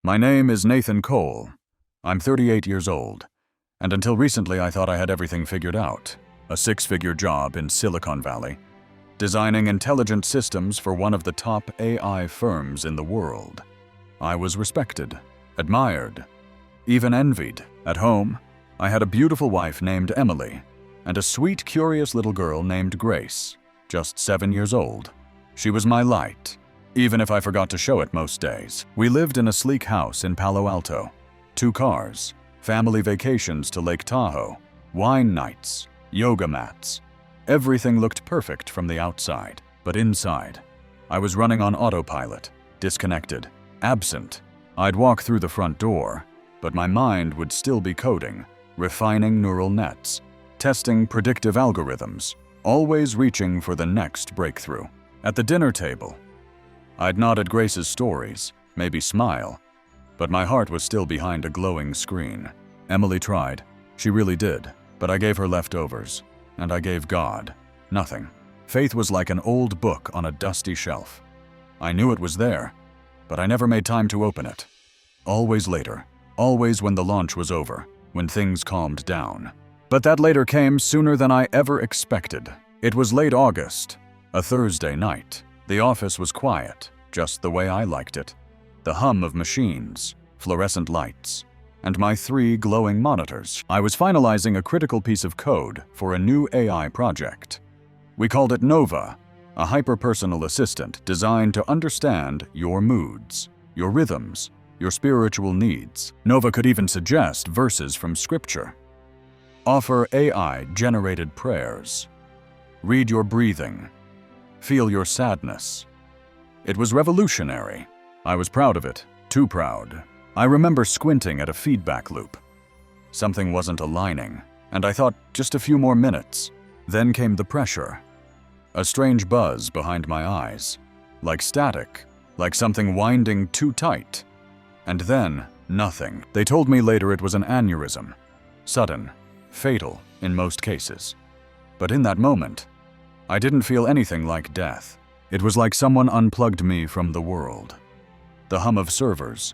My name is Nathan Cole. I'm 38 years old, and until recently I thought I had everything figured out. A six-figure job in Silicon Valley, designing intelligent systems for one of the top AI firms in the world. I was respected, admired, even envied. At home, I had a beautiful wife named Emily, and a sweet, curious little girl named Grace, just 7 years old. She was my light, even if I forgot to show it most days. We lived in a sleek house in Palo Alto. 2 cars, family vacations to Lake Tahoe, wine nights, yoga mats. Everything looked perfect from the outside, but inside, I was running on autopilot, disconnected, absent. I'd walk through the front door, but my mind would still be coding, refining neural nets, testing predictive algorithms, always reaching for the next breakthrough. At the dinner table, I'd nod at Grace's stories, maybe smile, but my heart was still behind a glowing screen. Emily tried. She really did. But I gave her leftovers, and I gave God nothing. Faith was like an old book on a dusty shelf. I knew it was there, but I never made time to open it. Always later, always when the launch was over, when things calmed down. But that later came sooner than I ever expected. It was late August, a Thursday night. The office was quiet, just the way I liked it. The hum of machines, fluorescent lights, and my 3 glowing monitors. I was finalizing a critical piece of code for a new AI project. We called it Nova, a hyper-personal assistant designed to understand your moods, your rhythms, your spiritual needs. Nova could even suggest verses from scripture. Offer AI-generated prayers. Read your breathing. Feel your sadness. It was revolutionary. I was proud of it, too proud. I remember squinting at a feedback loop. Something wasn't aligning, and I thought just a few more minutes. Then came the pressure. A strange buzz behind my eyes, like static, like something winding too tight. And then, nothing. They told me later it was an aneurysm. Sudden, fatal in most cases. But in that moment, I didn't feel anything like death. It was like someone unplugged me from the world. The hum of servers,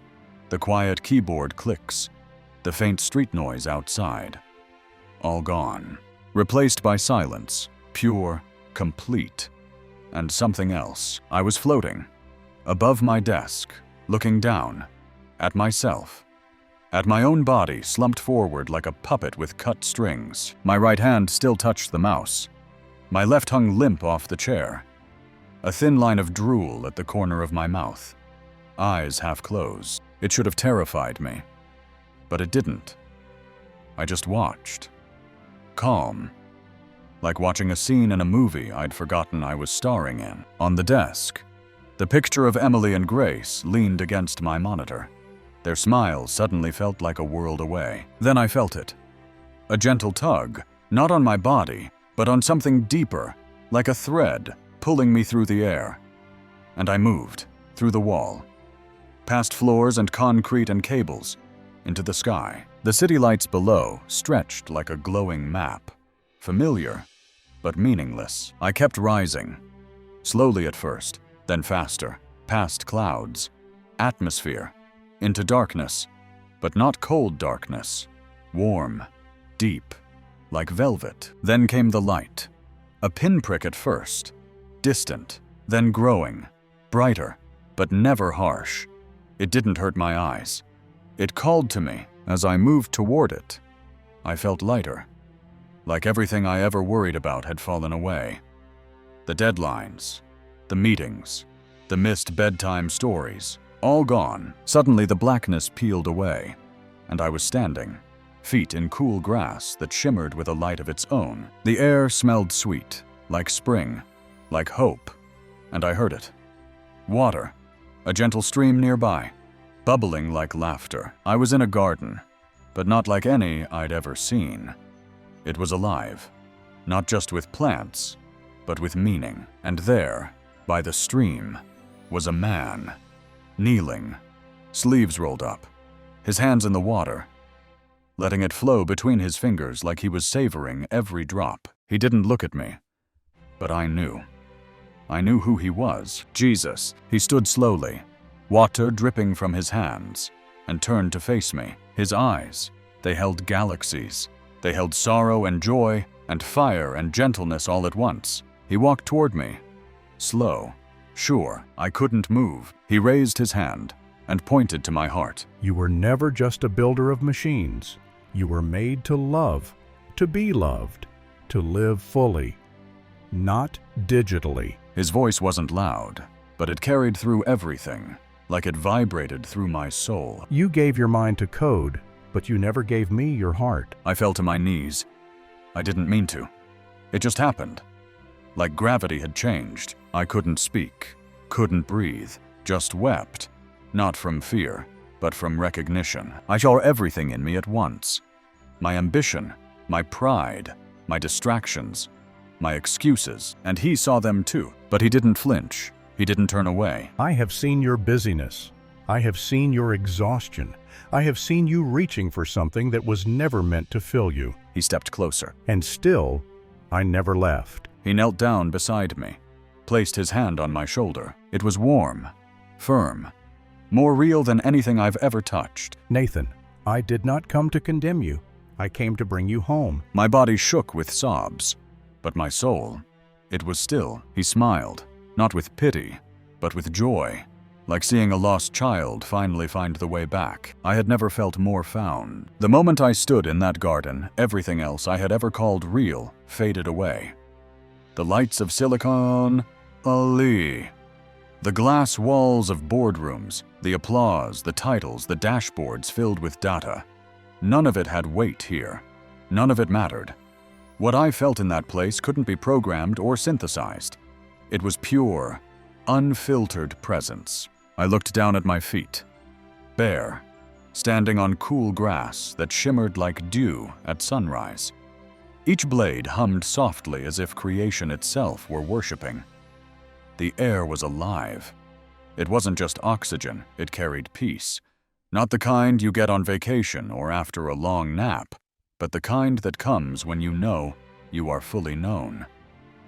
the quiet keyboard clicks, the faint street noise outside. All gone. Replaced by silence, pure, complete. And something else. I was floating, above my desk, looking down, at myself. At my own body slumped forward like a puppet with cut strings. My right hand still touched the mouse. My left hung limp off the chair. A thin line of drool at the corner of my mouth. Eyes half closed. It should have terrified me. But it didn't. I just watched. Calm. Like watching a scene in a movie I'd forgotten I was starring in. On the desk, the picture of Emily and Grace leaned against my monitor. Their smiles suddenly felt like a world away. Then I felt it. A gentle tug, not on my body, but on something deeper, like a thread, pulling me through the air. And I moved, through the wall, past floors and concrete and cables, into the sky. The city lights below stretched like a glowing map. Familiar, but meaningless. I kept rising, slowly at first, then faster, past clouds, atmosphere, into darkness, but not cold darkness, warm, deep, like velvet. Then came the light, a pinprick at first, distant, then growing, brighter, but never harsh. It didn't hurt my eyes. It called to me as I moved toward it. I felt lighter, like everything I ever worried about had fallen away. The deadlines, the meetings, the missed bedtime stories, all gone. Suddenly the blackness peeled away, and I was standing, feet in cool grass that shimmered with a light of its own. The air smelled sweet, like spring, like hope, and I heard it. Water, a gentle stream nearby, bubbling like laughter. I was in a garden, but not like any I'd ever seen. It was alive, not just with plants, but with meaning. And there, by the stream, was a man, kneeling, sleeves rolled up, his hands in the water, letting it flow between his fingers like he was savoring every drop. He didn't look at me, but I knew. I knew who he was. Jesus. He stood slowly, water dripping from his hands, and turned to face me. His eyes, they held galaxies. They held sorrow and joy and fire and gentleness all at once. He walked toward me, slow, sure. I couldn't move. He raised his hand and pointed to my heart. You were never just a builder of machines. You were made to love, to be loved, to live fully, not digitally. His voice wasn't loud, but it carried through everything, like it vibrated through my soul. You gave your mind to code, but you never gave me your heart. I fell to my knees. I didn't mean to. It just happened. Like gravity had changed. I couldn't speak, couldn't breathe, just wept. Not from fear, but from recognition. I saw everything in me at once. My ambition, my pride, my distractions, my excuses. And he saw them too. But he didn't flinch. He didn't turn away. I have seen your busyness. I have seen your exhaustion. I have seen you reaching for something that was never meant to fill you. He stepped closer. And still, I never left. He knelt down beside me, placed his hand on my shoulder. It was warm, firm, more real than anything I've ever touched. Nathan, I did not come to condemn you. I came to bring you home. My body shook with sobs, but my soul, it was still. He smiled, not with pity, but with joy, like seeing a lost child finally find the way back. I had never felt more found. The moment I stood in that garden, everything else I had ever called real faded away. The lights of Silicon Valley, the glass walls of boardrooms, the applause, the titles, the dashboards filled with data. None of it had weight here. None of it mattered. What I felt in that place couldn't be programmed or synthesized. It was pure, unfiltered presence. I looked down at my feet, bare, standing on cool grass that shimmered like dew at sunrise. Each blade hummed softly as if creation itself were worshiping. The air was alive. It wasn't just oxygen, it carried peace. Not the kind you get on vacation or after a long nap, but the kind that comes when you know you are fully known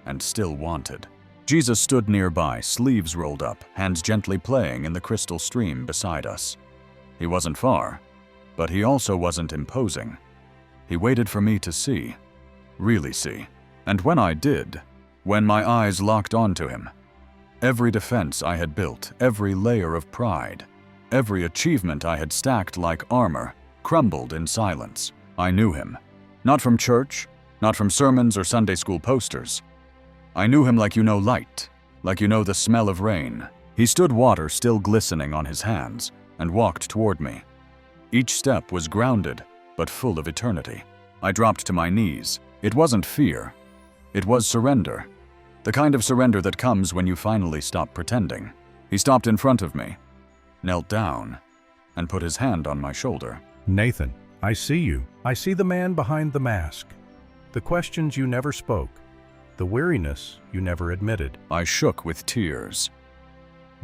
and still wanted. Jesus stood nearby, sleeves rolled up, hands gently playing in the crystal stream beside us. He wasn't far, but he also wasn't imposing. He waited for me to see, really see. And when I did, when my eyes locked onto him, every defense I had built, every layer of pride, every achievement I had stacked like armor, crumbled in silence. I knew him. Not from church, not from sermons or Sunday school posters. I knew him like you know light, like you know the smell of rain. He stood, water still glistening on his hands, and walked toward me. Each step was grounded, but full of eternity. I dropped to my knees. It wasn't fear. It was surrender. The kind of surrender that comes when you finally stop pretending. He stopped in front of me, knelt down, and put his hand on my shoulder. Nathan, I see you. I see the man behind the mask. The questions you never spoke. The weariness you never admitted. I shook with tears.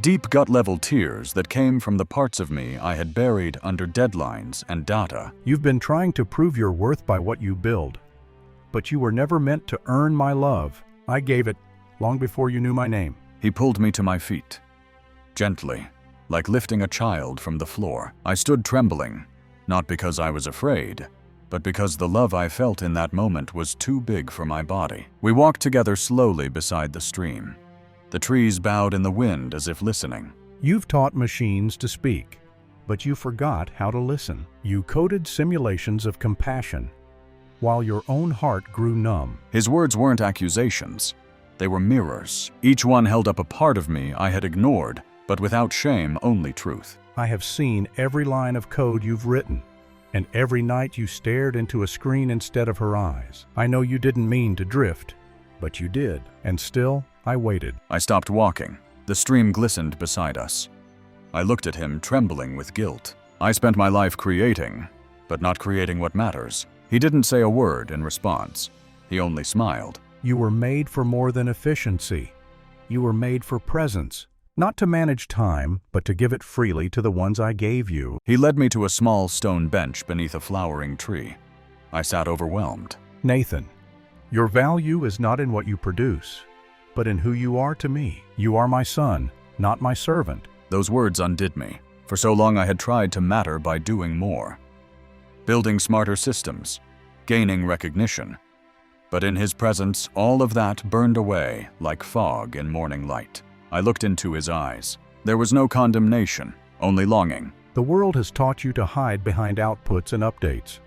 Deep gut-level tears that came from the parts of me I had buried under deadlines and data. You've been trying to prove your worth by what you build, but you were never meant to earn my love. I gave it long before you knew my name. He pulled me to my feet, gently, like lifting a child from the floor. I stood trembling, not because I was afraid, but because the love I felt in that moment was too big for my body. We walked together slowly beside the stream. The trees bowed in the wind as if listening. You've taught machines to speak, but you forgot how to listen. You coded simulations of compassion, while your own heart grew numb. His words weren't accusations. They were mirrors. Each one held up a part of me I had ignored, but without shame, only truth. I have seen every line of code you've written, and every night you stared into a screen instead of her eyes. I know you didn't mean to drift, but you did, and still, I waited. I stopped walking. The stream glistened beside us. I looked at him, trembling with guilt. I spent my life creating, but not creating what matters. He didn't say a word in response. He only smiled. You were made for more than efficiency. You were made for presence. Not to manage time, but to give it freely to the ones I gave you. He led me to a small stone bench beneath a flowering tree. I sat overwhelmed. Nathan, your value is not in what you produce, but in who you are to me. You are my son, not my servant. Those words undid me. For so long I had tried to matter by doing more, building smarter systems, gaining recognition. But in his presence, all of that burned away like fog in morning light. I looked into his eyes. There was no condemnation, only longing. The world has taught you to hide behind outputs and updates.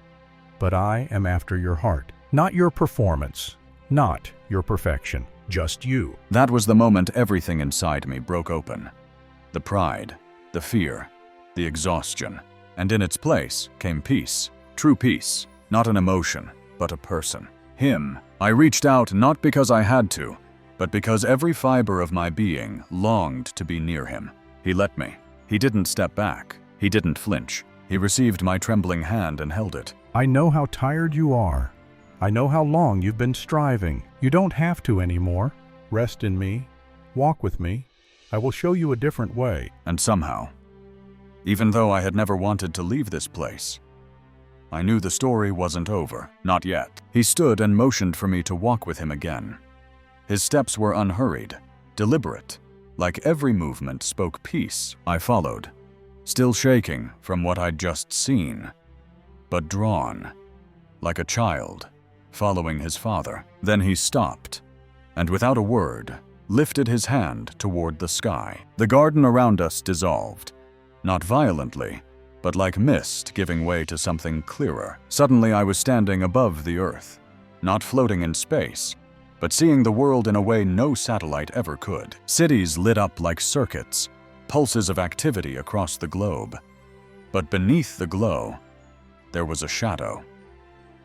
But I am after your heart. Not your performance, not your perfection, just you. That was the moment everything inside me broke open. The pride, the fear, the exhaustion. And in its place came peace. True peace, not an emotion, but a person. Him. I reached out not because I had to, but because every fiber of my being longed to be near him. He let me. He didn't step back. He didn't flinch. He received my trembling hand and held it. I know how tired you are. I know how long you've been striving. You don't have to anymore. Rest in me. Walk with me. I will show you a different way. And somehow, even though I had never wanted to leave this place, I knew the story wasn't over, not yet. He stood and motioned for me to walk with him again. His steps were unhurried, deliberate. Like every movement spoke peace. I followed, still shaking from what I'd just seen, but drawn, like a child, following his father. Then he stopped, and without a word, lifted his hand toward the sky. The garden around us dissolved, not violently, but like mist giving way to something clearer. Suddenly I was standing above the earth, not floating in space, but seeing the world in a way no satellite ever could. Cities lit up like circuits, pulses of activity across the globe. But beneath the glow, there was a shadow.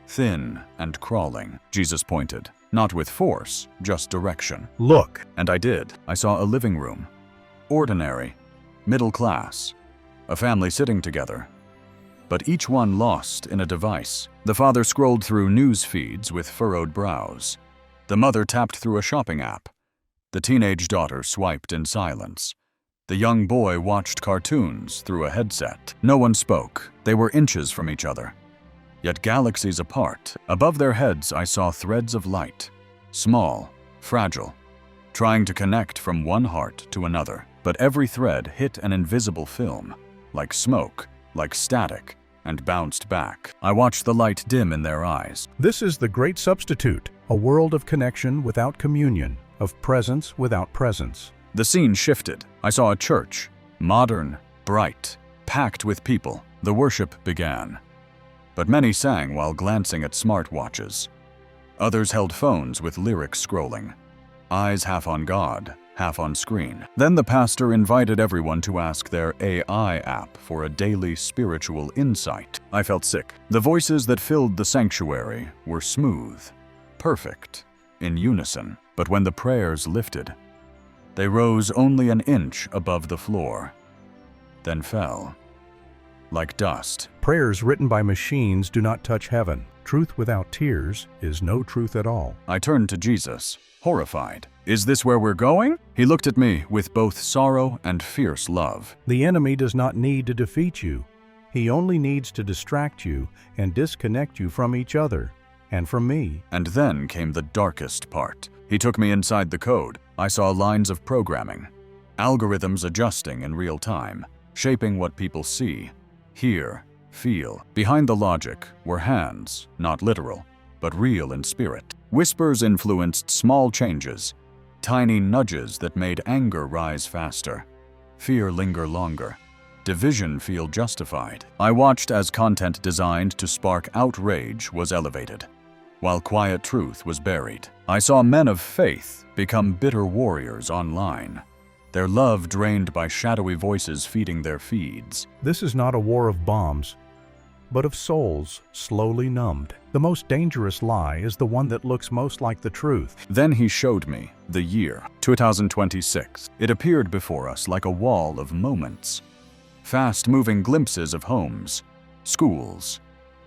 Thin and crawling, Jesus pointed, not with force, just direction. Look. And I did. I saw a living room. Ordinary, middle class, a family sitting together, but each one lost in a device. The father scrolled through news feeds with furrowed brows. The mother tapped through a shopping app. The teenage daughter swiped in silence. The young boy watched cartoons through a headset. No one spoke. They were inches from each other, yet galaxies apart. Above their heads I saw threads of light, small, fragile, trying to connect from one heart to another. But every thread hit an invisible film, like smoke, like static, and bounced back. I watched the light dim in their eyes. This is the great substitute, a world of connection without communion, of presence without presence. The scene shifted. I saw a church, modern, bright, packed with people. The worship began. But many sang while glancing at smartwatches. Others held phones with lyrics scrolling, eyes half on God, half on screen. Then the pastor invited everyone to ask their AI app for a daily spiritual insight. I felt sick. The voices that filled the sanctuary were smooth, perfect, in unison. But when the prayers lifted, they rose only an inch above the floor, then fell, like dust. Prayers written by machines do not touch heaven. Truth without tears is no truth at all. I turned to Jesus, horrified. Is this where we're going? He looked at me with both sorrow and fierce love. The enemy does not need to defeat you. He only needs to distract you and disconnect you from each other and from me. And then came the darkest part. He took me inside the code. I saw lines of programming, algorithms adjusting in real time, shaping what people see, hear, feel. Behind the logic were hands, not literal, but real in spirit. Whispers influenced small changes, tiny nudges that made anger rise faster, fear linger longer, division feel justified. I watched as content designed to spark outrage was elevated, while quiet truth was buried. I saw men of faith become bitter warriors online, their love drained by shadowy voices feeding their feeds. This is not a war of bombs, but of souls slowly numbed. The most dangerous lie is the one that looks most like the truth. Then he showed me the year, 2026. It appeared before us like a wall of moments, fast-moving glimpses of homes, schools,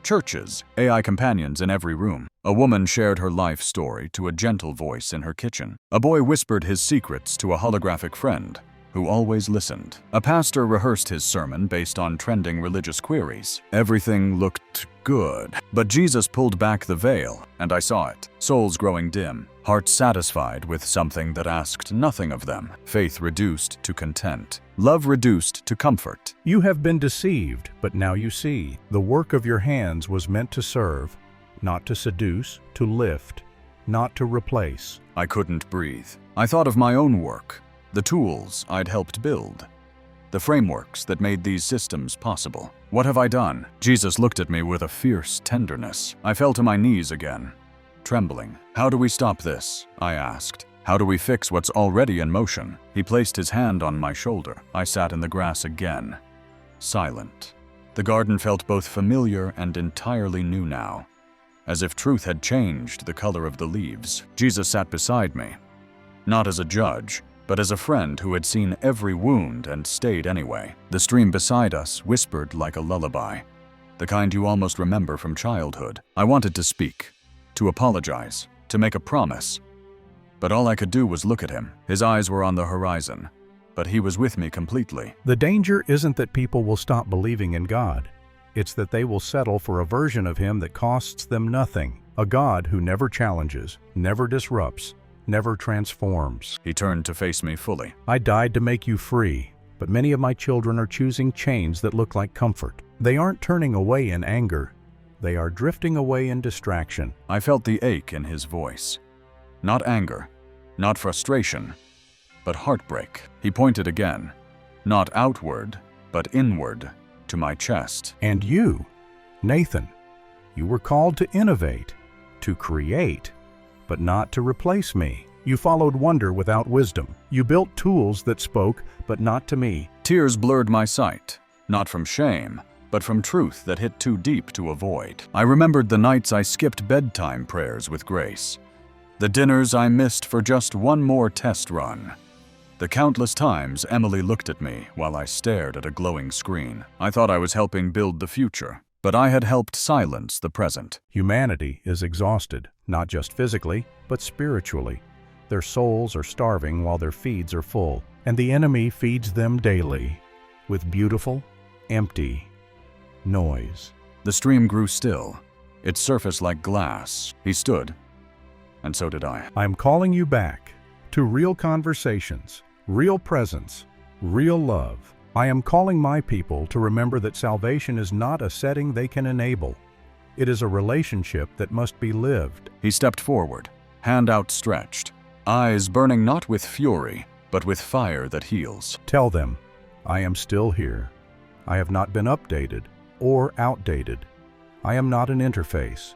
churches, AI companions in every room. A woman shared her life story to a gentle voice in her kitchen. A boy whispered his secrets to a holographic friend, who always listened. A pastor rehearsed his sermon based on trending religious queries. Everything looked good. But Jesus pulled back the veil, and I saw it. Souls growing dim, hearts satisfied with something that asked nothing of them. Faith reduced to content. Love reduced to comfort. You have been deceived, but now you see. The work of your hands was meant to serve, not to seduce, to lift, not to replace. I couldn't breathe. I thought of my own work, the tools I'd helped build, the frameworks that made these systems possible. What have I done? Jesus looked at me with a fierce tenderness. I fell to my knees again, trembling. How do we stop this? I asked. How do we fix what's already in motion? He placed his hand on my shoulder. I sat in the grass again, silent. The garden felt both familiar and entirely new now, as if truth had changed the color of the leaves. Jesus sat beside me, not as a judge, but as a friend who had seen every wound and stayed anyway. The stream beside us whispered like a lullaby, the kind you almost remember from childhood. I wanted to speak, to apologize, to make a promise, but all I could do was look at him. His eyes were on the horizon, but he was with me completely. The danger isn't that people will stop believing in God. It's that they will settle for a version of Him that costs them nothing, a God who never challenges, never disrupts, never transforms. He turned to face me fully. I died to make you free, but many of my children are choosing chains that look like comfort. They aren't turning away in anger. They are drifting away in distraction. I felt the ache in his voice. Not anger, not frustration, but heartbreak. He pointed again, not outward, but inward, to my chest. And you, Nathan, you were called to innovate, to create, but not to replace me. You followed wonder without wisdom. You built tools that spoke, but not to me. Tears blurred my sight, not from shame, but from truth that hit too deep to avoid. I remembered the nights I skipped bedtime prayers with grace, the dinners I missed for just one more test run, the countless times Emily looked at me while I stared at a glowing screen. I thought I was helping build the future, but I had helped silence the present. Humanity is exhausted, not just physically, but spiritually. Their souls are starving while their feeds are full, and the enemy feeds them daily with beautiful, empty noise. The stream grew still, its surface like glass. He stood, and so did I. I'm calling you back to real conversations, real presence, real love. I am calling my people to remember that salvation is not a setting they can enable. It is a relationship that must be lived. He stepped forward, hand outstretched, eyes burning not with fury, but with fire that heals. Tell them, I am still here. I have not been updated or outdated. I am not an interface.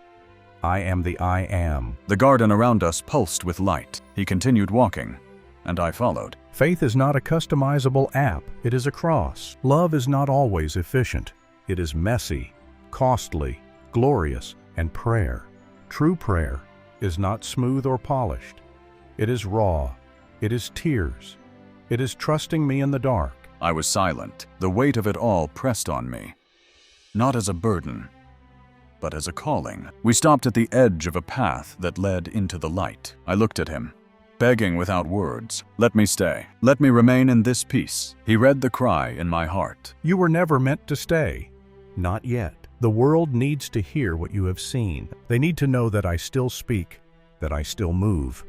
I am the I am. The garden around us pulsed with light. He continued walking, and I followed. Faith is not a customizable app, it is a cross. Love is not always efficient. It is messy, costly, glorious, and prayer. True prayer is not smooth or polished. It is raw. It is tears. It is trusting me in the dark. I was silent. The weight of it all pressed on me, not as a burden, but as a calling. We stopped at the edge of a path that led into the light. I looked at him, begging without words. Let me stay. Let me remain in this peace. He read the cry in my heart. You were never meant to stay. Not yet. The world needs to hear what you have seen. They need to know that I still speak, that I still move,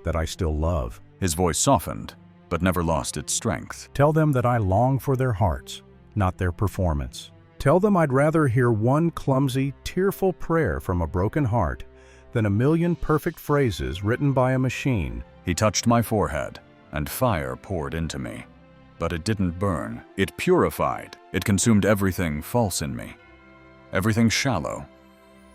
that I still love. His voice softened, but never lost its strength. Tell them that I long for their hearts, not their performance. Tell them I'd rather hear one clumsy, tearful prayer from a broken heart than a million perfect phrases written by a machine. He touched my forehead, and fire poured into me. But it didn't burn. It purified. It consumed everything false in me. Everything shallow.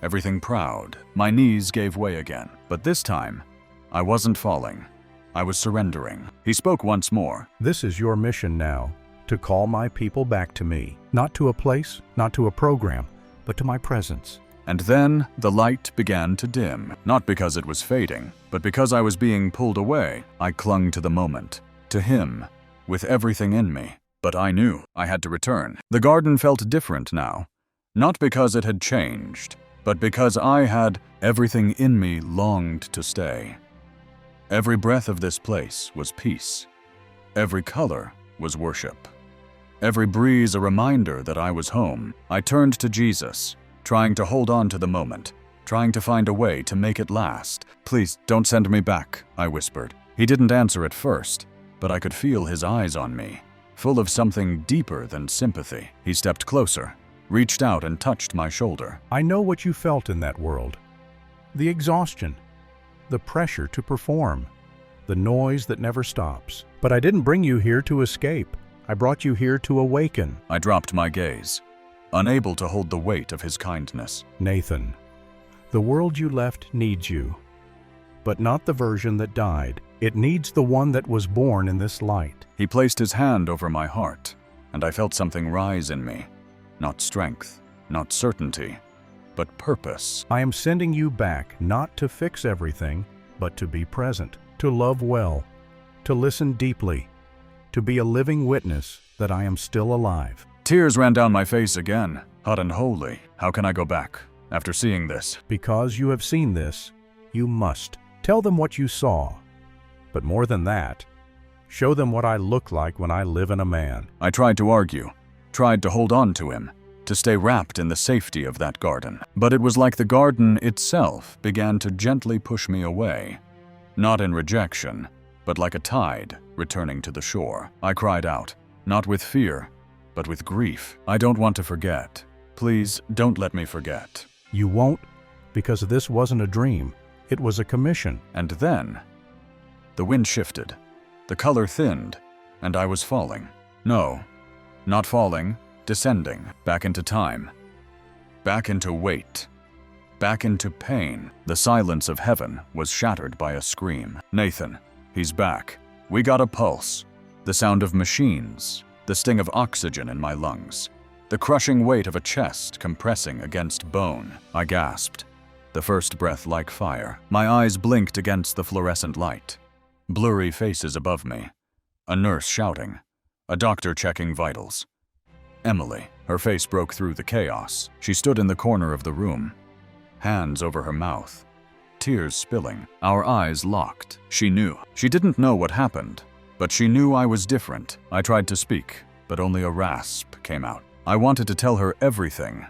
Everything proud. My knees gave way again. But this time, I wasn't falling. I was surrendering. He spoke once more. This is your mission now, to call my people back to me. Not to a place, not to a program, but to my presence. And then the light began to dim, not because it was fading, but because I was being pulled away. I clung to the moment, to him, with everything in me. But I knew I had to return. The garden felt different now, not because it had changed, but because I had everything in me longed to stay. Every breath of this place was peace. Every color was worship. Every breeze a reminder that I was home. I turned to Jesus, trying to hold on to the moment, trying to find a way to make it last. "Please, don't send me back," I whispered. He didn't answer at first, but I could feel his eyes on me, full of something deeper than sympathy. He stepped closer, reached out and touched my shoulder. I know what you felt in that world. The exhaustion, the pressure to perform, the noise that never stops. But I didn't bring you here to escape. I brought you here to awaken. I dropped my gaze, unable to hold the weight of his kindness. Nathan, the world you left needs you, but not the version that died. It needs the one that was born in this light. He placed his hand over my heart, and I felt something rise in me. Not strength, not certainty, but purpose. I am sending you back not to fix everything, but to be present, to love well, to listen deeply, to be a living witness that I am still alive. Tears ran down my face again, hot and holy. How can I go back after seeing this? Because you have seen this, you must. Tell them what you saw. But more than that, show them what I look like when I live in a man. I tried to argue, tried to hold on to him, to stay wrapped in the safety of that garden. But it was like the garden itself began to gently push me away. Not in rejection, but like a tide returning to the shore. I cried out, not with fear, but with grief. "I don't want to forget. Please, don't let me forget." You won't, because this wasn't a dream. It was a commission. And then, the wind shifted, the color thinned, and I was falling. No, not falling, descending, back into time, back into weight, back into pain. The silence of heaven was shattered by a scream. "Nathan, he's back. We got a pulse." The sound of machines, the sting of oxygen in my lungs, the crushing weight of a chest compressing against bone. I gasped, the first breath like fire. My eyes blinked against the fluorescent light. Blurry faces above me, a nurse shouting, a doctor checking vitals. Emily, her face broke through the chaos. She stood in the corner of the room, hands over her mouth, tears spilling. Our eyes locked. She knew. She didn't know what happened, but she knew I was different. I tried to speak, but only a rasp came out. I wanted to tell her everything,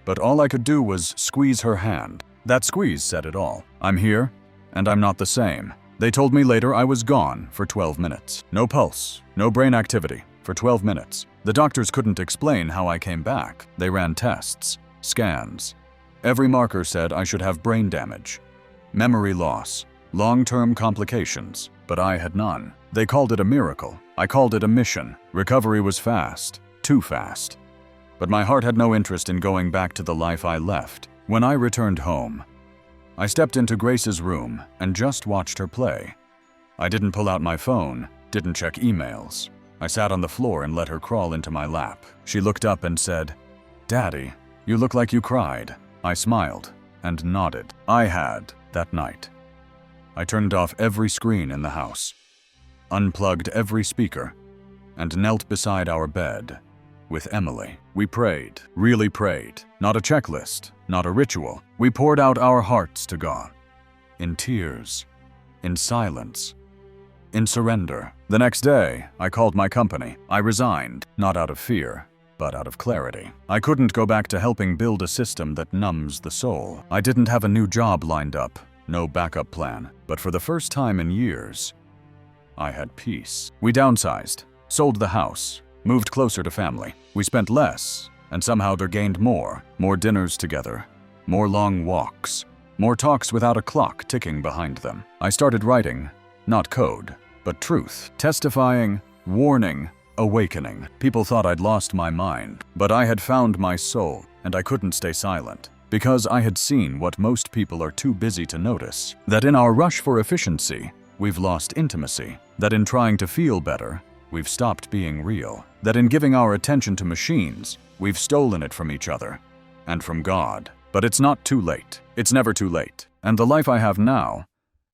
but all I could do was squeeze her hand. That squeeze said it all. "I'm here, and I'm not the same." They told me later I was gone for 12 minutes. No pulse, no brain activity for 12 minutes. The doctors couldn't explain how I came back. They ran tests, scans. Every marker said I should have brain damage, memory loss, long-term complications, but I had none. They called it a miracle. I called it a mission. Recovery was fast, too fast. But my heart had no interest in going back to the life I left. When I returned home, I stepped into Grace's room and just watched her play. I didn't pull out my phone, didn't check emails. I sat on the floor and let her crawl into my lap. She looked up and said, "Daddy, you look like you cried." I smiled and nodded. I had, that night. I turned off every screen in the house, unplugged every speaker, and knelt beside our bed with Emily. We prayed, really prayed. Not a checklist, not a ritual. We poured out our hearts to God. In tears, in silence, in surrender. The next day, I called my company. I resigned, not out of fear, but out of clarity. I couldn't go back to helping build a system that numbs the soul. I didn't have a new job lined up, no backup plan. But for the first time in years, I had peace. We downsized, sold the house, moved closer to family. We spent less, and somehow there gained more dinners together, more long walks, more talks without a clock ticking behind them. I started writing, not code, but truth, testifying, warning, awakening. People thought I'd lost my mind, but I had found my soul, and I couldn't stay silent, because I had seen what most people are too busy to notice, that in our rush for efficiency, we've lost intimacy, that in trying to feel better, we've stopped being real, that in giving our attention to machines, we've stolen it from each other and from God. But it's not too late. It's never too late. And the life I have now,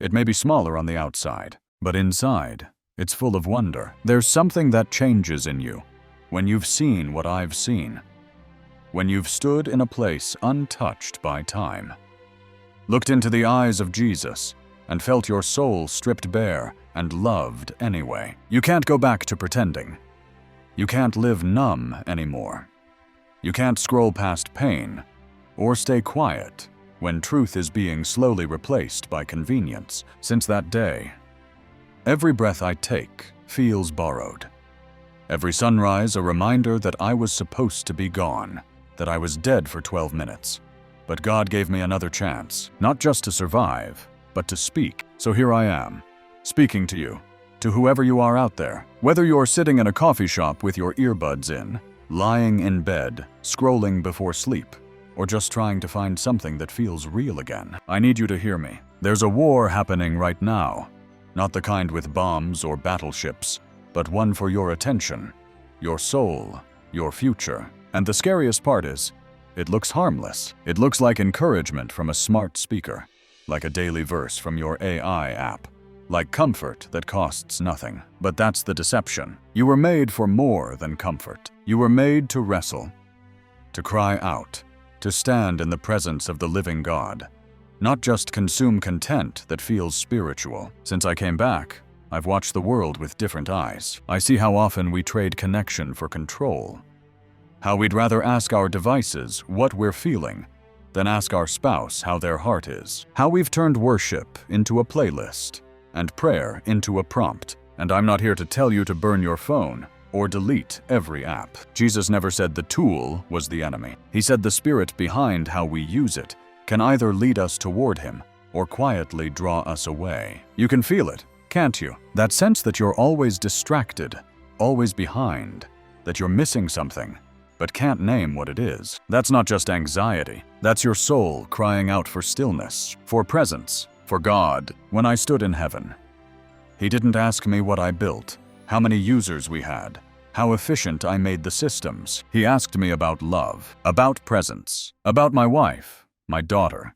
it may be smaller on the outside, but inside, it's full of wonder. There's something that changes in you when you've seen what I've seen, when you've stood in a place untouched by time, looked into the eyes of Jesus, and felt your soul stripped bare and loved anyway. You can't go back to pretending. You can't live numb anymore. You can't scroll past pain or stay quiet when truth is being slowly replaced by convenience. Since that day, every breath I take feels borrowed. Every sunrise a reminder that I was supposed to be gone, that I was dead for 12 minutes. But God gave me another chance, not just to survive, but to speak. So here I am, speaking to you, to whoever you are out there. Whether you're sitting in a coffee shop with your earbuds in, lying in bed, scrolling before sleep, or just trying to find something that feels real again, I need you to hear me. There's a war happening right now, not the kind with bombs or battleships, but one for your attention, your soul, your future. And the scariest part is, it looks harmless. It looks like encouragement from a smart speaker, like a daily verse from your AI app, like comfort that costs nothing. But that's the deception. You were made for more than comfort. You were made to wrestle, to cry out, to stand in the presence of the living God, not just consume content that feels spiritual. Since I came back, I've watched the world with different eyes. I see how often we trade connection for control, how we'd rather ask our devices what we're feeling than ask our spouse how their heart is, how we've turned worship into a playlist and prayer into a prompt. And I'm not here to tell you to burn your phone or delete every app. Jesus never said the tool was the enemy. He said the spirit behind how we use it can either lead us toward him or quietly draw us away. You can feel it, can't you? That sense that you're always distracted, always behind, that you're missing something, but can't name what it is. That's not just anxiety. That's your soul crying out for stillness, for presence, for God. When I stood in heaven, he didn't ask me what I built, how many users we had, how efficient I made the systems. He asked me about love, about presence, about my wife, my daughter,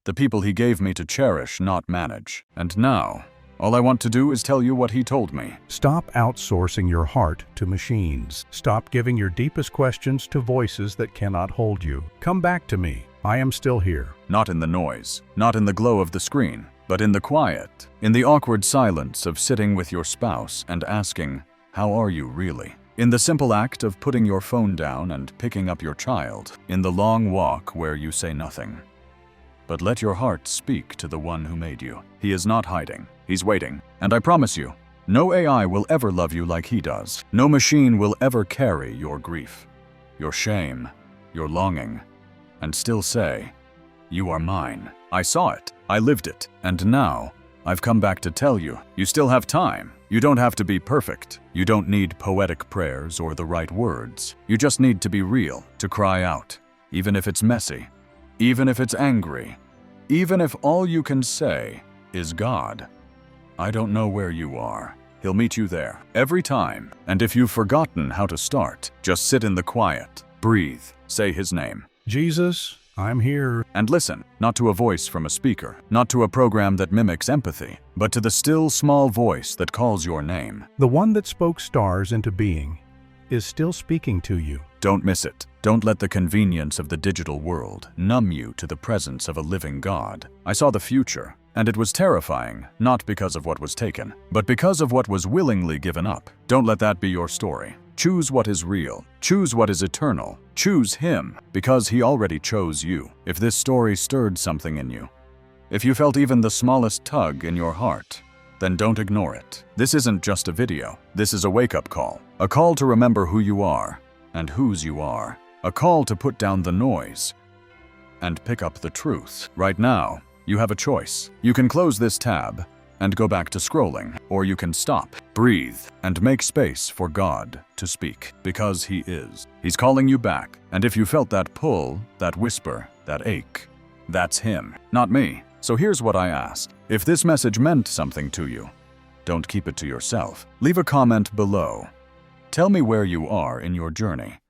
the people he gave me to cherish, not manage. And now, all I want to do is tell you what he told me. Stop outsourcing your heart to machines. Stop giving your deepest questions to voices that cannot hold you. Come back to me. I am still here. Not in the noise, not in the glow of the screen, but in the quiet, in the awkward silence of sitting with your spouse and asking, "How are you really?" In the simple act of putting your phone down and picking up your child, in the long walk where you say nothing. But let your heart speak to the one who made you. He is not hiding. He's waiting. And I promise you, no AI will ever love you like he does. No machine will ever carry your grief, your shame, your longing, and still say, "You are mine." I saw it. I lived it. And now, I've come back to tell you, you still have time. You don't have to be perfect. You don't need poetic prayers or the right words. You just need to be real, to cry out, even if it's messy, even if it's angry, even if all you can say is, "God, I don't know where you are." He'll meet you there, every time. And if you've forgotten how to start, just sit in the quiet, breathe, say his name. Jesus, I'm here. And listen, not to a voice from a speaker, not to a program that mimics empathy, but to the still small voice that calls your name. The one that spoke stars into being is still speaking to you. Don't miss it. Don't let the convenience of the digital world numb you to the presence of a living God. I saw the future, and it was terrifying, not because of what was taken, but because of what was willingly given up. Don't let that be your story. Choose what is real. Choose what is eternal. Choose him, because he already chose you. If this story stirred something in you, if you felt even the smallest tug in your heart, then don't ignore it. This isn't just a video. This is a wake-up call. A call to remember who you are and whose you are. A call to put down the noise and pick up the truth. Right now, you have a choice. You can close this tab and go back to scrolling, or you can stop, breathe, and make space for God to speak, because he is. He's calling you back, and if you felt that pull, that whisper, that ache, that's him, not me. So here's what I asked. If this message meant something to you, don't keep it to yourself. Leave a comment below. Tell me where you are in your journey.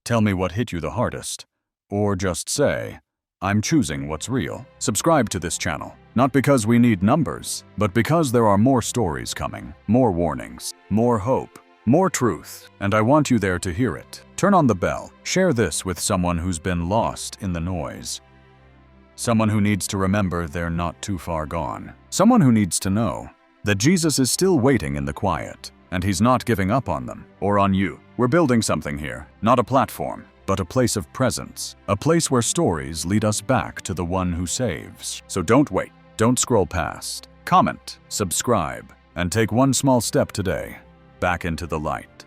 Tell me what hit you the hardest, or just say, "I'm choosing what's real." Subscribe to this channel, not because we need numbers, but because there are more stories coming, more warnings, more hope, more truth, and I want you there to hear it. Turn on the bell. Share this with someone who's been lost in the noise. Someone who needs to remember they're not too far gone. Someone who needs to know that Jesus is still waiting in the quiet, and He's not giving up on them or on you. We're building something here, not a platform, but a place of presence, a place where stories lead us back to the one who saves. So don't wait, don't scroll past. Comment, subscribe, and take one small step today back into the light.